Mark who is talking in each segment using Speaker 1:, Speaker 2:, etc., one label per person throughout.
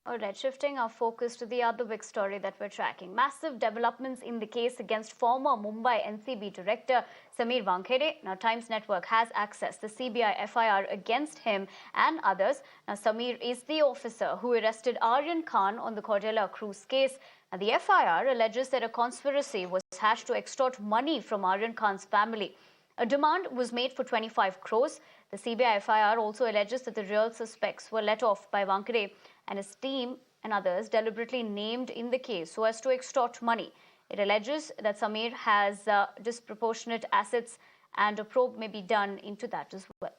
Speaker 1: All right, shifting our focus to the other big story that we're tracking. Massive developments in the case against former Mumbai NCB director Sameer Wankhede. Now, Times Network has accessed the CBI FIR against him and others. Now, Sameer is the officer who arrested Aryan Khan on the Cordelia Cruise case. Now, the FIR alleges that a conspiracy was hatched to extort money from Aryan Khan's family. A demand was made for 25 crores. The CBI FIR also alleges that the real suspects were let off by Wankhede and his team and others deliberately named in the case so as to extort money. It alleges that Sameer has disproportionate assets and a probe may be done into that as well.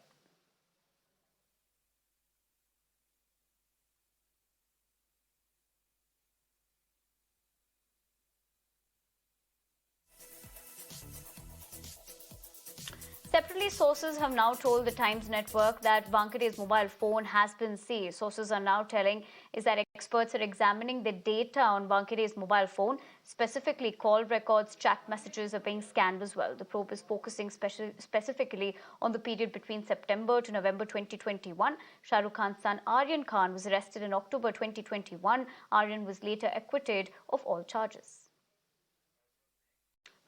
Speaker 1: Separately, sources have now told the Times Network that Wankde's mobile phone has been seized. Sources are now telling is that experts are examining the data on Wankde's mobile phone. Specifically, call records, chat messages are being scanned as well. The probe is focusing specifically on the period between September to November 2021. Shah Rukh Khan's son Aryan Khan was arrested in October 2021. Aryan was later acquitted of all charges.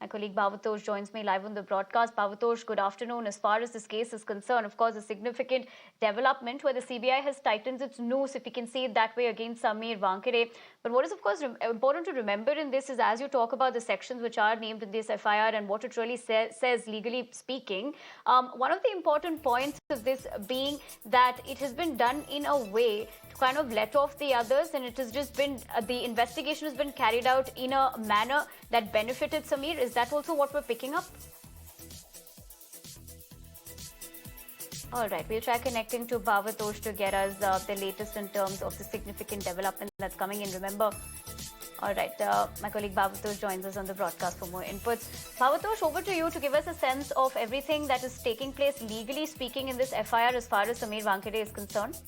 Speaker 1: My colleague Bhavatosh joins me live on the broadcast. Bhavatosh, good afternoon. As far as this case is concerned, of course, a significant development where the CBI has tightened its noose, if you can see it that way, against Sameer Wankhede. But what is, of course, important to remember in this is as you talk about the sections which are named in this FIR and what it really says, legally speaking, one of the important points of this being that it has been done in a way to kind of let off the others, and it has just been, the investigation has been carried out in a manner that benefited Sameer. Is that also what we're picking up? All right, we'll try connecting to Bhavatosh to get us the latest in terms of the significant development that's coming in. Remember, all right, my colleague Bhavatosh joins us on the broadcast for more inputs. Bhavatosh, over to you to give us a sense of everything that is taking place legally speaking in this FIR as far as Sameer Wankhede is concerned.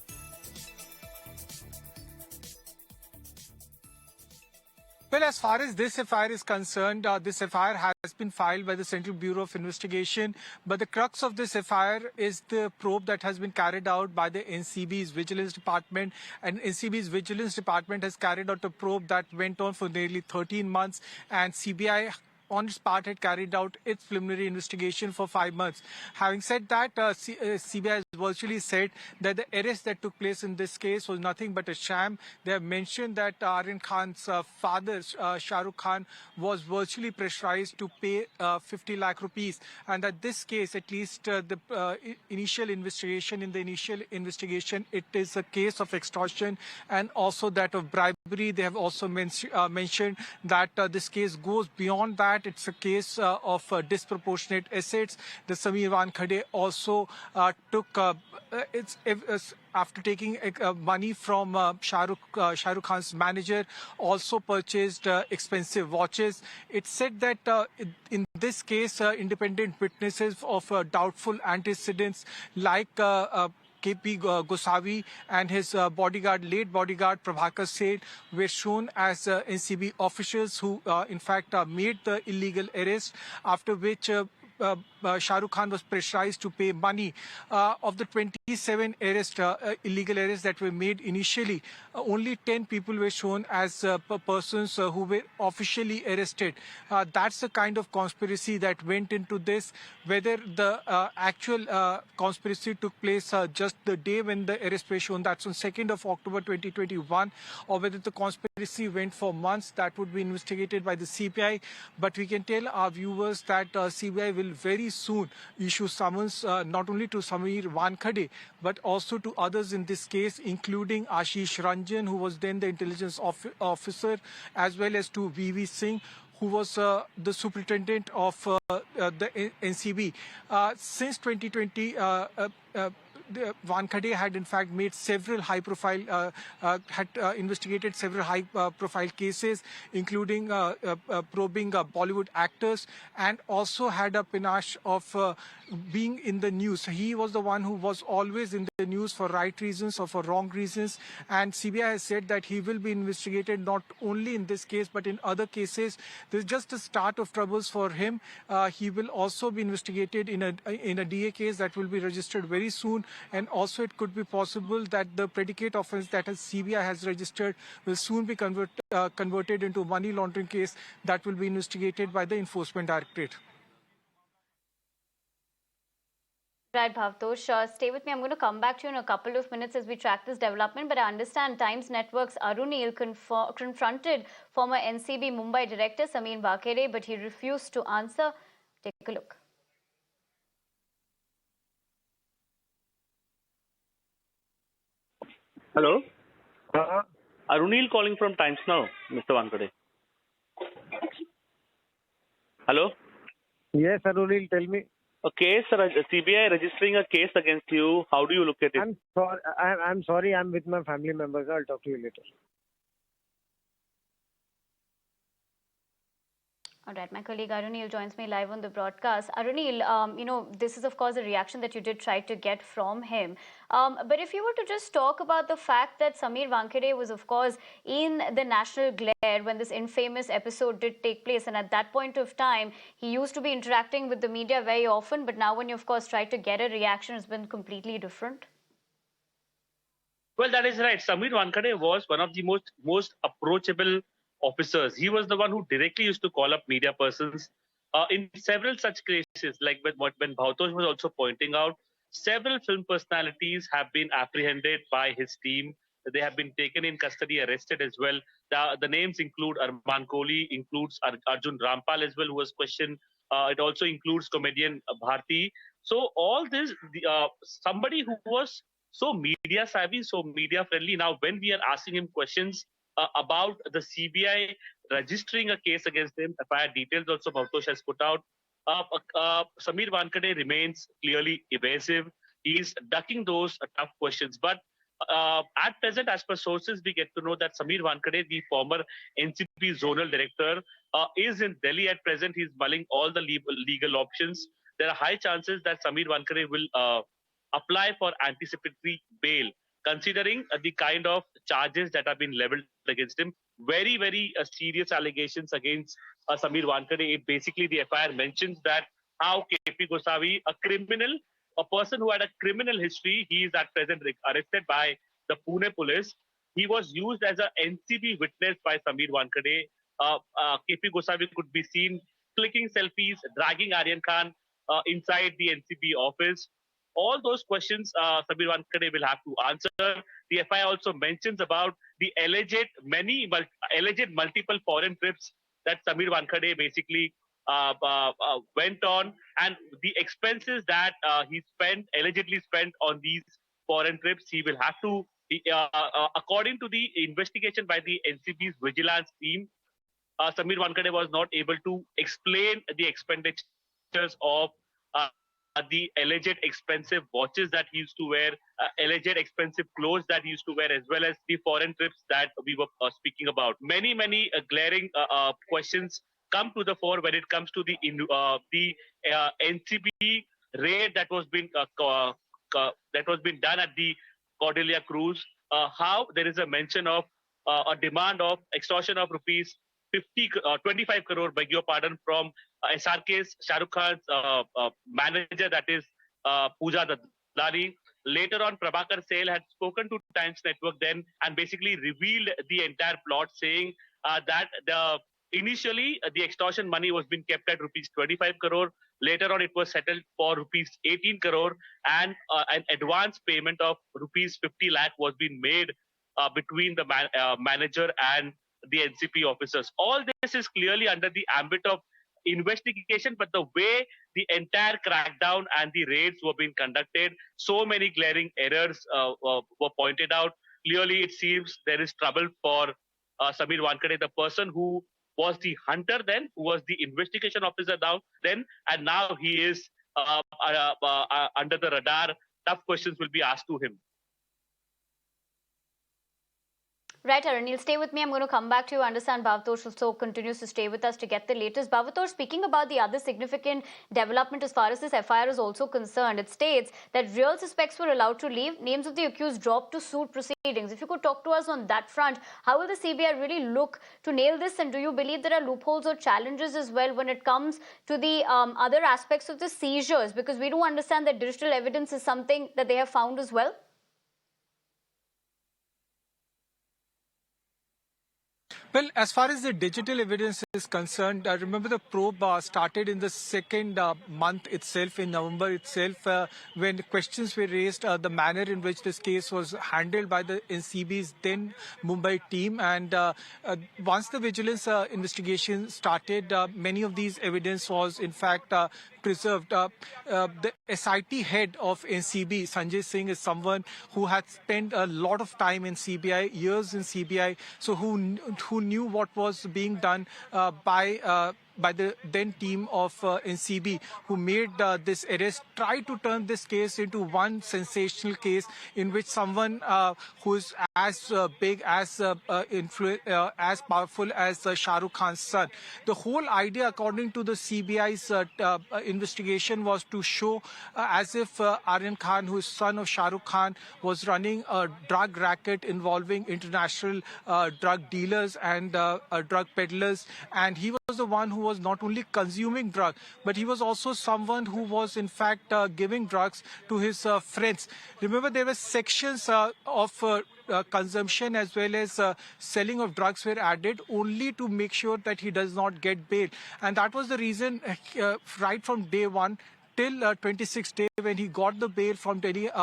Speaker 2: Well, as far as this FIR is concerned, this FIR has been filed by the Central Bureau of Investigation, but the crux of this FIR is the probe that has been carried out by the NCB's Vigilance Department, and NCB's Vigilance Department has carried out a probe that went on for nearly 13 months, and CBI on its part had carried out its preliminary investigation for 5 months. Having said that, CBI has virtually said that the arrest that took place in this case was nothing but a sham. They have mentioned that Aryan Khan's father, Shah Rukh Khan, was virtually pressurized to pay 50 lakh rupees, and that this case, at least the initial investigation, it is a case of extortion and also that of bribery. They have also mentioned that this case goes beyond that. It's a case of disproportionate assets. The Sameer Wankhede also took after taking money from Shah Rukh Khan's manager, also purchased expensive watches. It said that in this case, independent witnesses of doubtful antecedents like KP Gosavi and his late bodyguard Prabhakar Seth were shown as NCB officials who in fact made the illegal arrest, after which Shah Rukh Khan was pressurized to pay money. Of the 27 illegal arrests that were made initially, only 10 people were shown as persons who were officially arrested. That's the kind of conspiracy that went into this. Whether the actual conspiracy took place just the day when the arrest was shown, that's on 2nd of October 2021, or whether the conspiracy went for months, that would be investigated by the CBI. But we can tell our viewers that CBI will very soon issue summons not only to Sameer Wankhede but also to others in this case, including Ashish Ranjan, who was then the intelligence officer, as well as to VV Singh, who was the superintendent of the NCB. Since 2020, Wankhede had in fact made several high-profile, investigated several high-profile cases, including probing Bollywood actors, and also had a panache of being in the news. He was the one who was always in the news for right reasons or for wrong reasons, and CBI has said that he will be investigated not only in this case but in other cases. This is just the start of troubles for him. He will also be investigated in a DA case that will be registered very soon And also it could be possible that the predicate offense that CBI has registered will soon be converted into a money laundering case that will be investigated by the Enforcement Directorate.
Speaker 1: Right, Bhavtosh. Stay with me. I'm going to come back to you in a couple of minutes as we track this development. But I understand Times Network's Arunil confronted former NCB Mumbai director Sameer Wankhede, but he refused to answer. Take a look.
Speaker 3: Hello? Arunil calling from Times Now, Mr. Wankhde. Hello?
Speaker 4: Yes, Arunil, tell me.
Speaker 3: A case, CBI registering a case against you. How do you look at it?
Speaker 4: I'm sorry. I'm with my family members. I'll talk to you later.
Speaker 1: All right, my colleague Arunil joins me live on the broadcast. Arunil, this is of course a reaction that you did try to get from him. But if you were to just talk about the fact that Sameer Wankhede was of course in the national glare when this infamous episode did take place, and at that point of time, he used to be interacting with the media very often, but now when you of course try to get a reaction, it's been completely different.
Speaker 3: Well, that is right. Sameer Wankhede was one of the most approachable officers. He was the one who directly used to call up media persons. In several such cases, like when Bhavtosh was also pointing out, several film personalities have been apprehended by his team. They have been taken in custody, arrested as well. The names include Arman Kohli, includes Arjun Rampal as well, who was questioned. It also includes comedian Bharti. So all this, somebody who was so media savvy, so media friendly. Now, when we are asking him questions about the CBI registering a case against him, FIR details also Bhavtosh has put out, Sameer Wankhede remains clearly evasive. He's ducking those tough questions. But at present, as per sources, we get to know that Sameer Wankhede, the former NCB zonal director, is in Delhi at present. He's mulling all the legal options. There are high chances that Sameer Wankhede will apply for anticipatory bail, considering the kind of charges that have been leveled against him. Very, very serious allegations against Sameer Wankhede. Basically, the FIR mentions that how KP Gosavi, a person who had a criminal history, he is at present arrested by the Pune police. He was used as an NCB witness by Sameer Wankhede. KP Gosavi could be seen clicking selfies, dragging Aryan Khan inside the NCB office. All those questions Sameer Wankhede will have to answer. The FIR also mentions about the alleged multiple foreign trips that Sameer Wankhede basically went on, and the expenses that he allegedly spent on these foreign trips. He will have to, according to the investigation by the NCB's vigilance team, Sameer Wankhede was not able to explain the expenditures of the alleged expensive watches that he used to wear, alleged expensive clothes that he used to wear, as well as the foreign trips that we were speaking about. Many glaring questions come to the fore when it comes to the NCB raid that was being done at the Cordelia Cruise. How there is a mention of a demand of extortion of rupees 25 crore, beg your pardon, from SRK's Shah Rukh Khan's manager, that is Pooja Dadlani. Later on, Prabhakar Sale had spoken to Times Network then and basically revealed the entire plot, saying that initially the extortion money was being kept at rupees 25 crore. Later on, it was settled for rupees 18 crore, and an advance payment of rupees 50 lakh was being made between the manager and the NCP officers. All this is clearly under the ambit of investigation, but the way the entire crackdown and the raids were being conducted, so many glaring errors were pointed out. Clearly, it seems there is trouble for Sameer Wankhede, the person who was the hunter then, who was the investigation officer then, and now he is under the radar. Tough questions will be asked to him.
Speaker 1: Right, Aranil, stay with me. I'm going to come back to you. I understand Bhavatosh also continues to stay with us to get the latest. Bhavatosh, speaking about the other significant development as far as this FIR is also concerned, it states that real suspects were allowed to leave, names of the accused dropped to suit proceedings. If you could talk to us on that front, how will the CBI really look to nail this? And do you believe there are loopholes or challenges as well when it comes to the other aspects of the seizures? Because we do understand that digital evidence is something that they have found as well.
Speaker 2: Well, as far as the digital evidence is concerned, remember the probe started in the second month itself, in November itself, when questions were raised, the manner in which this case was handled by the NCB's then Mumbai team. And once the vigilance investigation started, many of these evidence was in fact preserved. The SIT head of NCB, Sanjay Singh, is someone who had spent a lot of time in CBI, years in CBI, so who knew what was being done by the then team of NCB, who made this arrest, tried to turn this case into one sensational case in which someone who is as big, as as powerful as Shah Rukh Khan's son. The whole idea, according to the CBI's investigation, was to show as if Aryan Khan, who is son of Shah Rukh Khan, was running a drug racket involving international drug dealers and drug peddlers, and he was the one who was not only consuming drugs, but he was also someone who was in fact giving drugs to his friends. Remember, there were sections of consumption as well as selling of drugs were added only to make sure that he does not get bail. And that was the reason right from day one till 26th day, when he got the bail from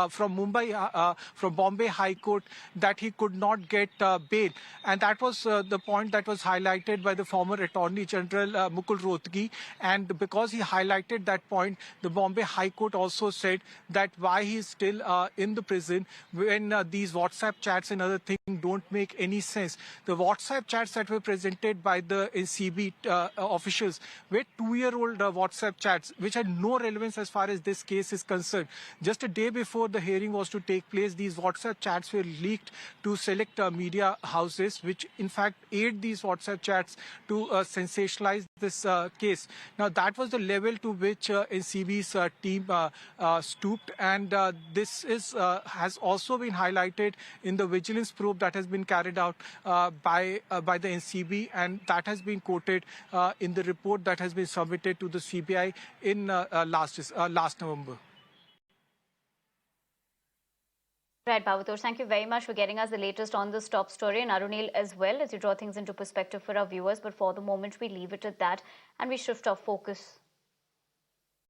Speaker 2: from Bombay High Court, that he could not get bail. And that was the point that was highlighted by the former Attorney General Mukul Rohtgi. And because he highlighted that point, the Bombay High Court also said that why he is still in the prison when these WhatsApp chats and other things don't make any sense. The WhatsApp chats that were presented by the NCB officials were 2-year-old WhatsApp chats, which had no relevance as far as this case is concerned. Just a day before the hearing was to take place, these WhatsApp chats were leaked to select media houses, which in fact aid these WhatsApp chats to sensationalize this case. Now, that was the level to which NCB's team stooped, and this has also been highlighted in the vigilance probe that has been carried out by the NCB, and that has been quoted in the report that has been submitted to the CBI in last November.
Speaker 1: Right, Bhavatosh, thank you very much for getting us the latest on this top story, and Arunil as well, as you draw things into perspective for our viewers. But for the moment, we leave it at that and we shift our focus